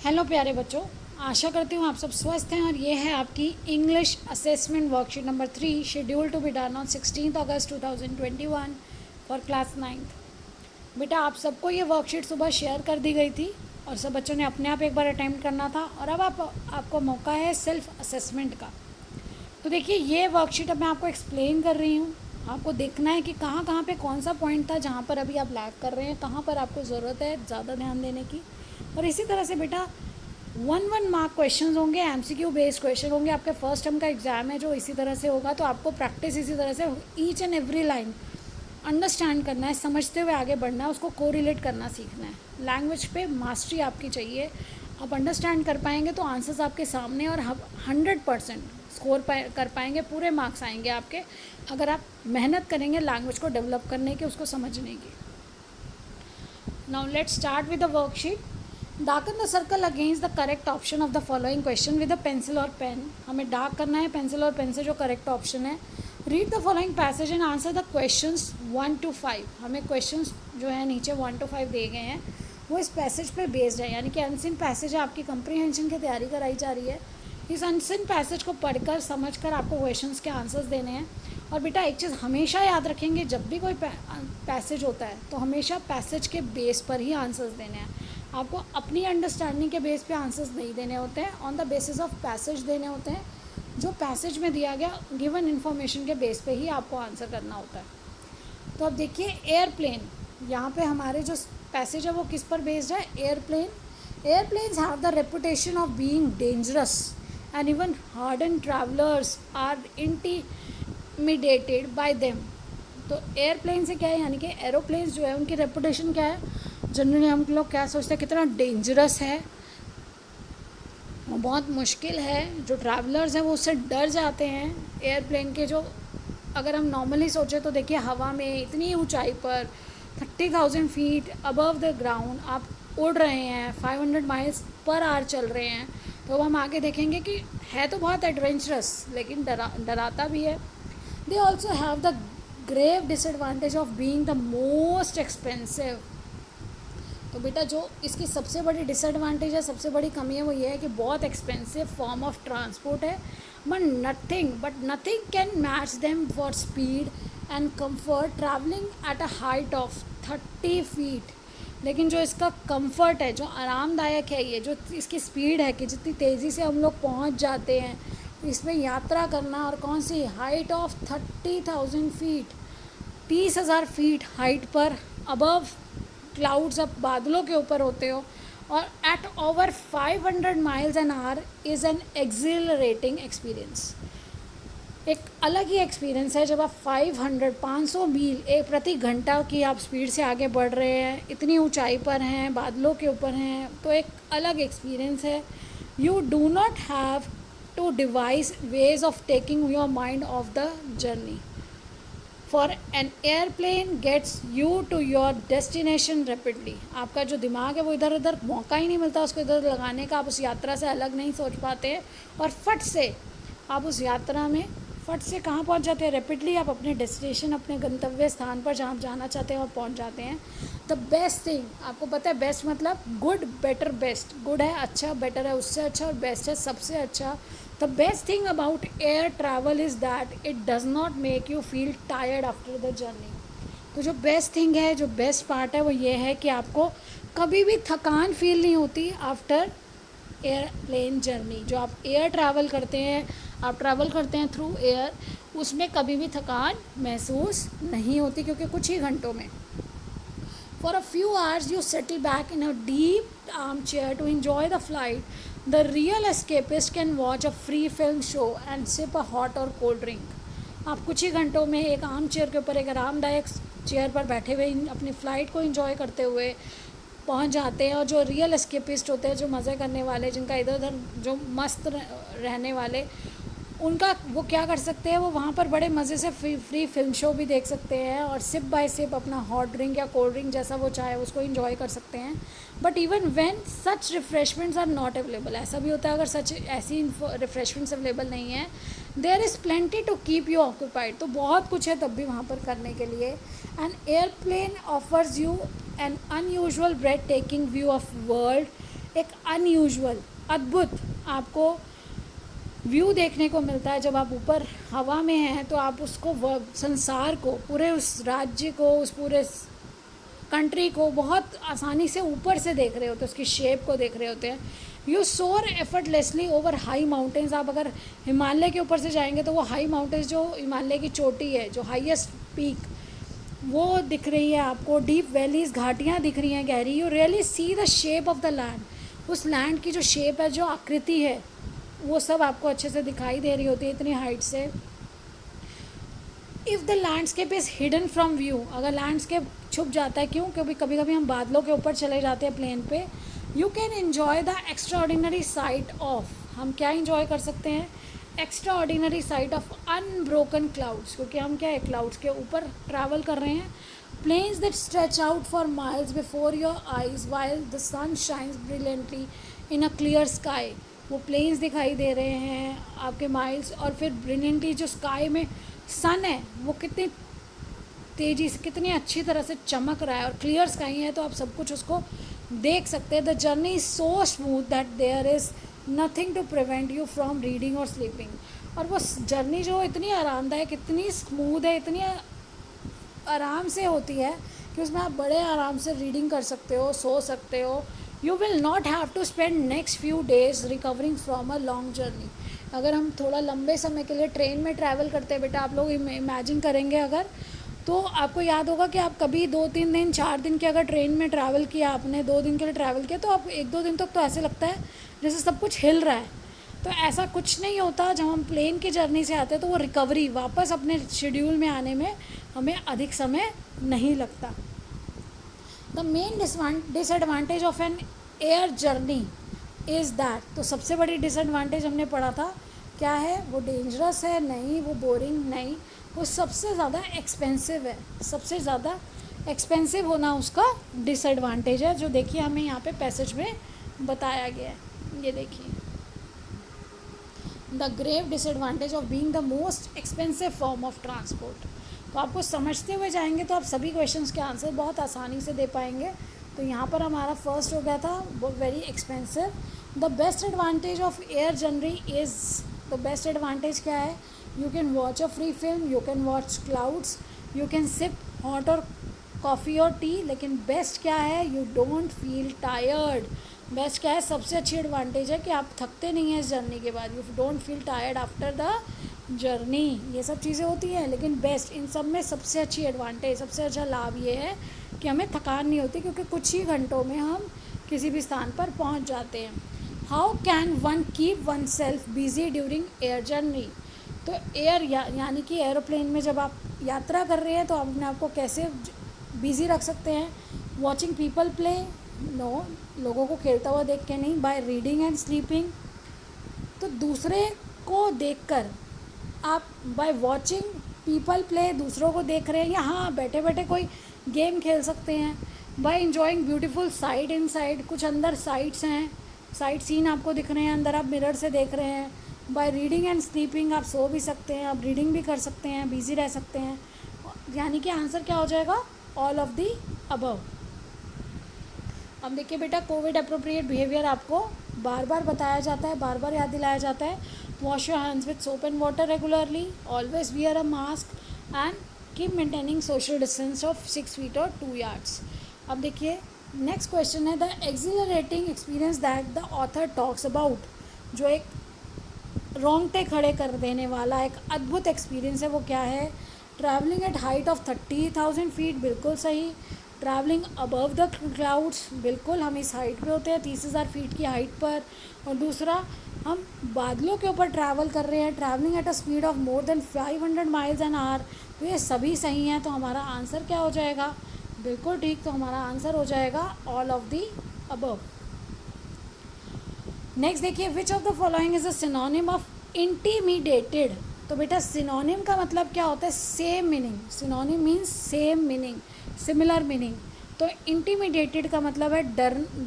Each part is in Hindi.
हेलो प्यारे बच्चों, आशा करती हूँ आप सब स्वस्थ हैं। और ये है आपकी English assessment worksheet number 3 schedule to be done on 16 August 2021 for class 9th। बेटा, आप सबको ये वर्कशीट सुबह शेयर कर दी गई थी और सब बच्चों ने अपने आप एक बार अटेम्प्ट करना था। और अब आपको मौका है सेल्फ असेसमेंट का। तो देखिए, ये वर्कशीट अब मैं आपको एक्सप्लेन कर रही हूँ। आपको देखना है कि कहाँ कहाँ पे कौन सा पॉइंट था जहाँ पर अभी आप लैग कर रहे हैं, कहाँ पर आपको ज़रूरत है ज़्यादा ध्यान देने की। और इसी तरह से बेटा 1 मार्क क्वेश्चन होंगे, एमसीक्यू बेस्ड क्वेश्चन होंगे। आपके फर्स्ट टर्म का एग्ज़ाम है जो इसी तरह से होगा, तो आपको प्रैक्टिस इसी तरह से each and every line understand करना है, समझते हुए आगे बढ़ना है, उसको कोरिलेट करना सीखना है। लैंग्वेज पे मास्टरी आपकी चाहिए। आप अंडरस्टैंड कर पाएंगे तो आंसर्स आपके सामने और 100% स्कोर कर पाएंगे, पूरे मार्क्स आएंगे आपके, अगर आप मेहनत करेंगे लैंग्वेज को डेवलप करने की, उसको समझने की। Now let's start with the worksheet. Darken the circle against the correct option of the following question with a pencil और पेन। हमें डार्क करना है पेंसिल और पेन से जो करेक्ट ऑप्शन है। Read the following passage and answer the questions 1 to 5। हमें क्वेश्चंस जो है नीचे 1 to 5 दिए गए हैं, वो इस पैसेज पे बेस्ड है, यानी कि अनसीन पैसेज है, आपकी कंप्रीहेंशन की तैयारी कराई जा रही है। इस अनसीन पैसेज को पढ़कर समझकर आपको क्वेश्चंस के आंसर्स देने हैं। और बेटा एक चीज़ हमेशा याद रखेंगे, जब भी कोई पैसेज होता है तो हमेशा पैसेज के बेस पर ही आंसर्स देने हैं। आपको अपनी अंडरस्टैंडिंग के बेस पे आंसर्स नहीं देने होते हैं, on the basis of passage देने होते हैं। जो पैसेज में दिया गया गिवन इन्फॉर्मेशन के बेस पे ही आपको आंसर करना होता है। तो अब देखिए, एयरप्लेन, यहाँ पे हमारे जो पैसेज है वो किस पर बेस्ड है? Airplane. Airplanes have the reputation of being dangerous and even hardened travellers are intimidated by them. तो एयरप्लेन से क्या है, यानी कि एरोप्लेन्स जो है उनकी रेपुटेशन क्या है? जनरली हम लोग क्या सोचते हैं, कितना डेंजरस है, वो बहुत मुश्किल है, जो ट्रैवलर्स हैं वो उससे डर जाते हैं एयरप्लेन के। जो अगर हम नॉर्मली सोचें तो देखिए, हवा में इतनी ऊंचाई पर 30,000 फीट अबव द ग्राउंड आप उड़ रहे हैं, 500 माइल्स पर आवर चल रहे हैं, तो हम आगे देखेंगे कि है तो बहुत एडवेंचरस लेकिन डराता भी है। They also have the grave disadvantage of being the most expensive. तो बेटा जो इसकी सबसे बड़ी डिसएडवांटेज है, सबसे बड़ी कमी है, वो ये है कि बहुत एक्सपेंसिव फॉर्म ऑफ ट्रांसपोर्ट है। But nothing can match them for speed and comfort travelling at a height of 30 feet. लेकिन जो इसका कंफर्ट है, जो आरामदायक है, ये जो इसकी स्पीड है कि जितनी तेज़ी से हम लोग पहुंच जाते हैं इसमें यात्रा करना, और कौन सी height of 30,000 feet, 30,000 feet height पर अबव क्लाउड्स, अब बादलों के ऊपर होते हो, और at over 500 miles an hour is an accelerating experience. एक अलग ही एक्सपीरियंस है जब आप 500 मील एक प्रति घंटा की आप स्पीड से आगे बढ़ रहे हैं, इतनी ऊंचाई पर हैं, बादलों के ऊपर हैं, तो एक अलग एक्सपीरियंस है। You do not have to devise ways of taking your mind off the journey. For an airplane gets you to your destination rapidly. आपका जो दिमाग है वो इधर उधर मौका ही नहीं मिलता उसको इधर लगाने का, आप उस यात्रा से अलग नहीं सोच पाते हैं, और फट से आप उस यात्रा में फट से कहाँ पहुँच जाते हैं? रैपिडली आप अपने डेस्टिनेशन, अपने गंतव्य स्थान पर जहाँ आप जाना चाहते हैं और पहुँच जाते हैं। द बेस्ट थिंग, आपको पता है बेस्ट मतलब गुड, बेटर, बेस्ट। गुड है अच्छा, बेटर है उससे अच्छा, और बेस्ट है सबसे अच्छा। The best thing about air travel is that it does not make you feel tired after the journey. तो जो बेस्ट थिंग है, जो बेस्ट पार्ट है वो ये है कि आपको कभी भी थकान फील नहीं होती आफ्टर एयरप्लेन जर्नी। जो आप एयर ट्रैवल करते हैं, आप ट्रैवल करते हैं थ्रू एयर, उसमें कभी भी थकान महसूस नहीं होती, क्योंकि कुछ ही घंटों में For a few hours, you settle back in a deep armchair to enjoy the flight. The real escapist can watch a free film show and sip a hot or cold drink. आप कुछ ही घंटों में एक आर्म चेयर के ऊपर, एक आरामदायक चेयर पर बैठे हुए अपनी फ़्लाइट को एंजॉय करते हुए पहुंच जाते हैं। और जो रियल एस्केपिस्ट होते हैं, जो मज़े करने वाले, जिनका इधर उधर जो मस्त रहने वाले, उनका वो क्या कर सकते हैं, वो वहाँ पर बड़े मज़े से फ्री फिल्म शो भी देख सकते हैं, और सिप बाय सिप अपना हॉट ड्रिंक या कोल्ड ड्रिंक जैसा वो चाहे उसको एंजॉय कर सकते हैं। But even when such refreshments are not available, ऐसा भी होता है अगर सच ऐसी रिफ़्रेशमेंट्स अवेलेबल नहीं है, there is plenty to keep you occupied. तो बहुत कुछ है तब भी वहाँ पर करने के लिए। An airplane offers you an unusual breathtaking view of world एक अनयूजुअल, अद्भुत आपको व्यू देखने को मिलता है। जब आप ऊपर हवा में हैं तो आप उसको संसार को, पूरे उस राज्य को, उस पूरे कंट्री को बहुत आसानी से ऊपर से देख रहे होते हैं, उसकी शेप को देख रहे होते हैं। यू सोर एफर्टलेसली ओवर हाई माउंटेन्स। आप अगर हिमालय के ऊपर से जाएंगे तो वो हाई माउंटेन्स, जो हिमालय की चोटी है, जो हाईएस्ट पीक, वो दिख रही है आपको। डीप वैलीज, घाटियाँ दिख रही हैं गहरी। You really see the shape of the land. उस लैंड की जो शेप है, जो आकृति है, वो सब आपको अच्छे से दिखाई दे रही होती है इतनी हाइट से। If the landscape is hidden from view, अगर लैंडस्केप छुप जाता है, क्यों? क्योंकि कभी कभी हम बादलों के ऊपर चले जाते हैं प्लेन पे। You can enjoy the extra ordinary site of, हम क्या इन्जॉय कर सकते हैं? Extra ordinary site of unbroken clouds, क्योंकि हम क्या है, क्लाउड्स के ऊपर ट्रैवल कर रहे हैं। Plains that stretch out for miles before your eyes while the sun shines brilliantly in a clear sky. वो प्लेन्स दिखाई दे रहे हैं आपके माइल्स, और फिर ब्रिलियंटली जो स्काई में सन है वो कितनी तेज़ी से, कितनी अच्छी तरह से चमक रहा है, और क्लियर स्काई है तो आप सब कुछ उसको देख सकते हैं। The journey is so smooth that there is nothing to prevent you from reading और स्लीपिंग। और वो जर्नी जो इतनी आरामदायक, इतनी स्मूथ है, इतनी आराम से होती है कि उसमें आप बड़े आराम से रीडिंग कर सकते हो, सो सकते हो। You will not have to spend next few days recovering from a long journey. अगर हम थोड़ा लंबे समय के लिए ट्रेन में ट्रैवल करते हैं बेटा, आप लोग इमेजिन करेंगे अगर, तो आपको याद होगा कि आप कभी 2-3 दिन, 4 दिन के अगर ट्रेन में ट्रैवल किया, आपने 2 दिन के लिए ट्रैवल किया, तो आप 1-2 दिन तक तो ऐसे लगता है जैसे सब कुछ हिल रहा है। तो ऐसा कुछ नहीं होता। जब हम प्लेन की जर्नी से आते हैं तो वो रिकवरी, वापस अपने शेड्यूल में आने में हमें अधिक समय नहीं लगता। The main disadvantage of an air journey is that, तो सबसे बड़ी डिसएडवांटेज हमने पढ़ा था क्या है? वो डेंजरस है? नहीं। वो बोरिंग? नहीं। वो सबसे ज़्यादा एक्सपेंसिव है। सबसे ज़्यादा एक्सपेंसिव होना उसका डिसएडवांटेज है, जो देखिए हमें यहाँ पे पैसेज में बताया गया है। ये देखिए, the grave disadvantage of being the most expensive form of transport. तो आपको समझते हुए जाएंगे तो आप सभी क्वेश्चंस के आंसर बहुत आसानी से दे पाएंगे। तो यहाँ पर हमारा फर्स्ट हो गया था very expensive. The best advantage of air journey is, तो बेस्ट एडवांटेज क्या है? You can watch a free film, you can watch clouds, you can sip hot और कॉफ़ी और टी। लेकिन बेस्ट क्या है? You don't feel tired. Best क्या है? सबसे अच्छी एडवांटेज है कि आप थकते नहीं हैं इस जर्नी के बाद। You don't feel tired after the journey. ये सब चीज़ें होती हैं, लेकिन बेस्ट, इन सब में सबसे अच्छी एडवांटेज, सबसे अच्छा लाभ ये है कि हमें थकान नहीं होती, क्योंकि कुछ ही घंटों में हम किसी भी स्थान पर पहुंच जाते हैं। How can one keep one self busy during air journey? तो एयर यानी कि एरोप्लेन में जब आप यात्रा कर रहे हैं तो आप अपने आप को कैसे बिज़ी रख सकते हैं? Watching people play? नो, लोगों को खेलता हुआ देख के नहीं। By reading and sleeping? तो दूसरे को देखकर आप, बाय वॉचिंग पीपल प्ले, दूसरों को देख रहे हैं, या हाँ बैठे बैठे कोई गेम खेल सकते हैं। By enjoying beautiful side in side, कुछ अंदर साइट्स हैं, साइट सीन आपको दिख रहे हैं, अंदर आप मिरर से देख रहे हैं। बाय रीडिंग एंड स्लीपिंग, आप सो भी सकते हैं, आप रीडिंग भी कर सकते हैं, बिजी रह सकते हैं। यानी कि आंसर क्या हो जाएगा? All of the above. अब देखिए बेटा, कोविड अप्रोप्रिएट बिहेवियर आपको बार बार बताया जाता है, बार बार याद दिलाया जाता है। Wash your hands with soap and water regularly, always wear a mask and keep maintaining social distance of 6 feet और 2 yards। अब देखिए नेक्स्ट क्वेश्चन है, the accelerating experience that the author talks about. जो एक रोंगटे खड़े कर देने वाला एक अद्भुत एक्सपीरियंस है, वो क्या है? Travelling eight height of 30,000 feet, बिल्कुल सही। ट्रैवलिंग अबव द क्लाउड्स, बिल्कुल, हम इस हाइट पे होते हैं 30,000 फीट की हाइट पर। और दूसरा, हम बादलों के ऊपर ट्रैवल कर रहे हैं, travelling at a speed of more than 500 miles an our. तो ये सभी सही हैं, तो हमारा आंसर क्या हो जाएगा? बिल्कुल ठीक, तो हमारा आंसर हो जाएगा all of the above. Next देखिए, which of the following is a synonym of intimidated. तो बेटा सिनोनिम का मतलब क्या होता है? Same meaning. Synonym means same meaning, similar meaning. तो इंटीमीडिएटेड का मतलब है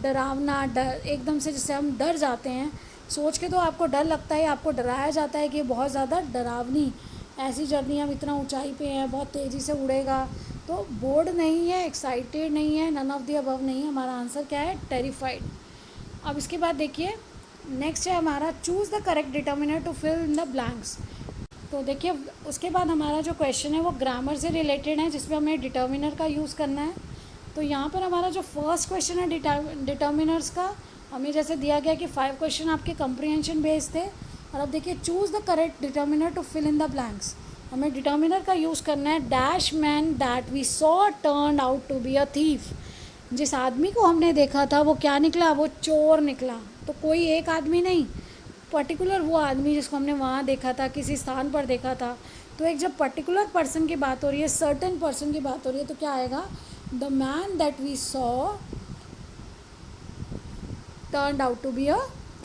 डरावना, डर, एकदम से जैसे हम डर जाते हैं, सोच के तो आपको डर लगता है, आपको डराया जाता है कि बहुत ज़्यादा डरावनी ऐसी जर्नी, हम इतना ऊंचाई पे हैं, बहुत तेज़ी से उड़ेगा। तो बोर्ड नहीं है, एक्साइटेड नहीं है, नन ऑफ द अबव नहीं है। हमारा आंसर क्या है? टेरिफाइड। अब इसके बाद देखिए नेक्स्ट है हमारा choose the correct determiner to fill in the blanks. तो देखिए उसके बाद हमारा जो क्वेश्चन है वो ग्रामर से रिलेटेड है, जिसमें हमें डिटर्मिनर का यूज़ करना है। तो यहाँ पर हमारा जो फर्स्ट क्वेश्चन है डिटर्मिनर्स का, हमें जैसे दिया गया कि 5 क्वेश्चन आपके कंप्रीहेंशन बेस्ड थे। और अब देखिए choose the correct determiner to fill in the blanks. हमें डिटर्मिनर का यूज़ करना है dash man that we saw turn out to be a thief. जिस आदमी को हमने देखा था वो क्या निकला, वो चोर निकला। तो कोई एक आदमी नहीं, पर्टिकुलर वो आदमी जिसको हमने वहाँ देखा था, किसी स्थान पर देखा था। तो एक जब पर्टिकुलर पर्सन की बात हो रही है, सर्टेन पर्सन की बात हो रही है, तो क्या आएगा, the man that we saw turned out to be a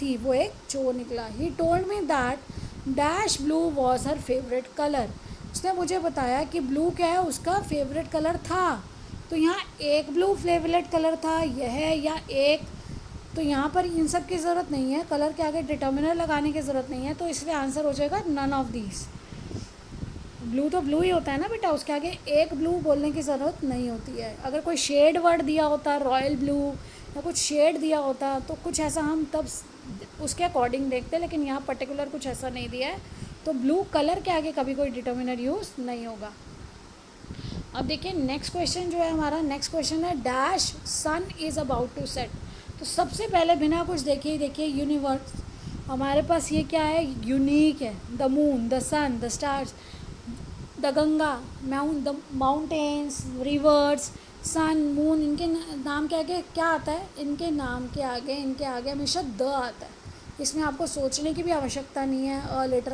thief. वो एक चोर निकला। He told me that dash blue was her favourite colour. उसने मुझे बताया कि ब्लू क्या है, उसका फेवरेट कलर था। तो यहाँ एक ब्लू फेवरेट कलर था यह या एक, तो यहाँ पर इन सब की ज़रूरत नहीं है, कलर के आगे डिटर्मिनर लगाने की ज़रूरत नहीं है। तो इसलिए आंसर हो जाएगा नन ऑफ दीज। ब्लू तो ब्लू ही होता है ना बेटा, उसके आगे एक ब्लू बोलने की ज़रूरत नहीं होती है। अगर कोई शेड वर्ड दिया होता, रॉयल ब्लू या कुछ शेड दिया होता, तो कुछ ऐसा हम तब उसके अकॉर्डिंग देखते, लेकिन यहाँ पर्टिकुलर कुछ ऐसा नहीं दिया है। तो ब्लू कलर के आगे कभी कोई डिटर्मिनर यूज़ नहीं होगा। अब देखिए नेक्स्ट क्वेश्चन जो है हमारा, नेक्स्ट क्वेश्चन है dash sun is about to set. तो सबसे पहले बिना कुछ देखे ही देखिए यूनिवर्स, हमारे पास ये क्या है, यूनिक है। The moon, the sun, the stars, the Ganga, the mountains, rivers, sun, moon, इनके नाम के आगे क्या आता है, इनके नाम के आगे, इनके आगे हमेशा द आता है। इसमें आपको सोचने की भी आवश्यकता नहीं है, अ लेटर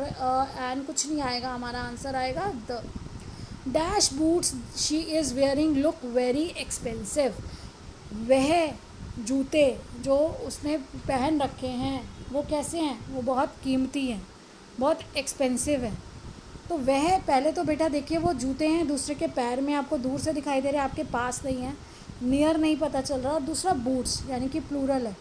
एन कुछ नहीं आएगा, हमारा आंसर आएगा the. Dash boots she is wearing look very expensive. वह जूते जो उसने पहन रखे हैं वो कैसे हैं, वो बहुत कीमती हैं, बहुत एक्सपेंसिव है। तो वह, पहले तो बेटा देखिए वो जूते हैं दूसरे के पैर में, आपको दूर से दिखाई दे रहे हैं, आपके पास नहीं है, नियर नहीं पता चल रहा। और दूसरा बूट्स यानी कि प्लूरल है,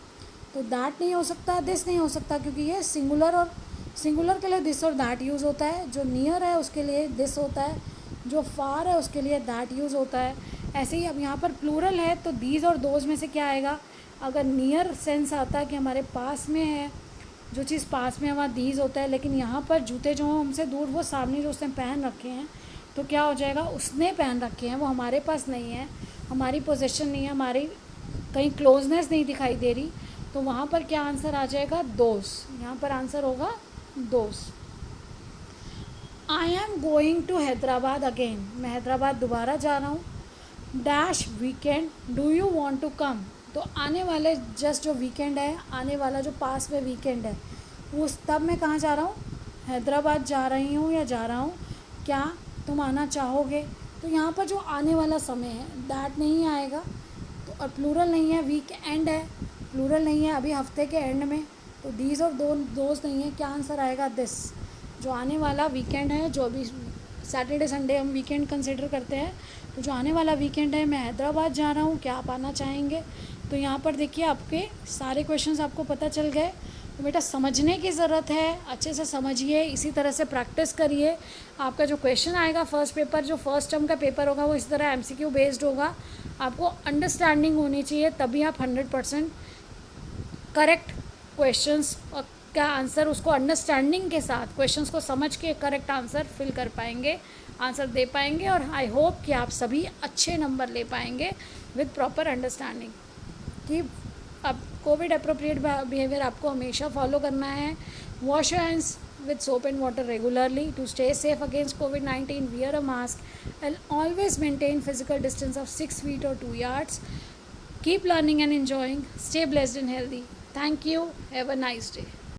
तो दैट नहीं हो सकता, दिस नहीं हो सकता, क्योंकि ये सिंगुलर, और सिंगुलर के लिए दिस और दैट यूज़ होता है। जो नियर है उसके लिए दिस होता है, जो फार है उसके लिए दैट यूज़ होता है। ऐसे ही अब यहाँ पर प्लूरल है तो दीज और दोज में से क्या आएगा, अगर नियर सेंस आता है कि हमारे पास में है, जो चीज़ पास में है वहाँ दीज होता है, लेकिन यहाँ पर जूते जो हैं हमसे दूर, वो सामने जो उसने पहन रखे हैं, तो क्या हो जाएगा, उसने पहन रखे हैं, वो हमारे पास नहीं है, हमारी पोजीशन नहीं है, हमारी कहीं क्लोजनेस नहीं दिखाई दे रही। तो वहाँ पर क्या आंसर आ जाएगा, दोस। यहाँ पर आंसर होगा दोस। I am going to Hyderabad again. मैं हैदराबाद दोबारा जा रहा हूँ। Dash weekend do you want to come. तो आने वाले जस्ट जो वीकेंड है, आने वाला जो पास में वीकेंड है, उस तब मैं कहाँ जा रहा हूँ, हैदराबाद जा रही हूँ या जा रहा हूँ, क्या तुम आना चाहोगे। तो यहाँ पर जो आने वाला समय है दैट नहीं आएगा, तो और प्लूरल नहीं है, वीकेंड है, प्लूरल नहीं है, अभी हफ्ते के एंड में, तो दीज और दोस्त नहीं है, क्या आंसर आएगा, दिस। जो आने वाला वीकेंड है, जो अभी सैटरडे संडे हम वीकेंड कंसिडर करते हैं, तो जो आने वाला वीकेंड है, मैं हैदराबाद जा रहा हूँ, क्या आप आना चाहेंगे। तो यहाँ पर देखिए आपके सारे क्वेश्चंस आपको पता चल गए। तो बेटा समझने की ज़रूरत है, अच्छे से समझिए, इसी तरह से प्रैक्टिस करिए। आपका जो क्वेश्चन आएगा फर्स्ट पेपर, जो फर्स्ट टर्म का पेपर होगा, वो इस तरह MCQ बेस्ड होगा। आपको अंडरस्टैंडिंग होनी चाहिए, तभी आप 100% करेक्ट क्वेश्चंस का आंसर, उसको अंडरस्टैंडिंग के साथ क्वेश्चंस को समझ के करेक्ट आंसर फिल कर पाएंगे, आंसर दे पाएंगे। और आई होप कि आप सभी अच्छे नंबर ले पाएंगे विद प्रॉपर अंडरस्टैंडिंग। कि अब कोविड अप्रोप्रिएट बिहेवियर आपको हमेशा फॉलो करना है। Wash your hands with soap and water regularly to stay safe against COVID-19, wear a mask and always maintain physical distance of 6 feet or 2 yards. Keep learning and enjoying. Stay blessed and healthy. Thank you. Have a nice day.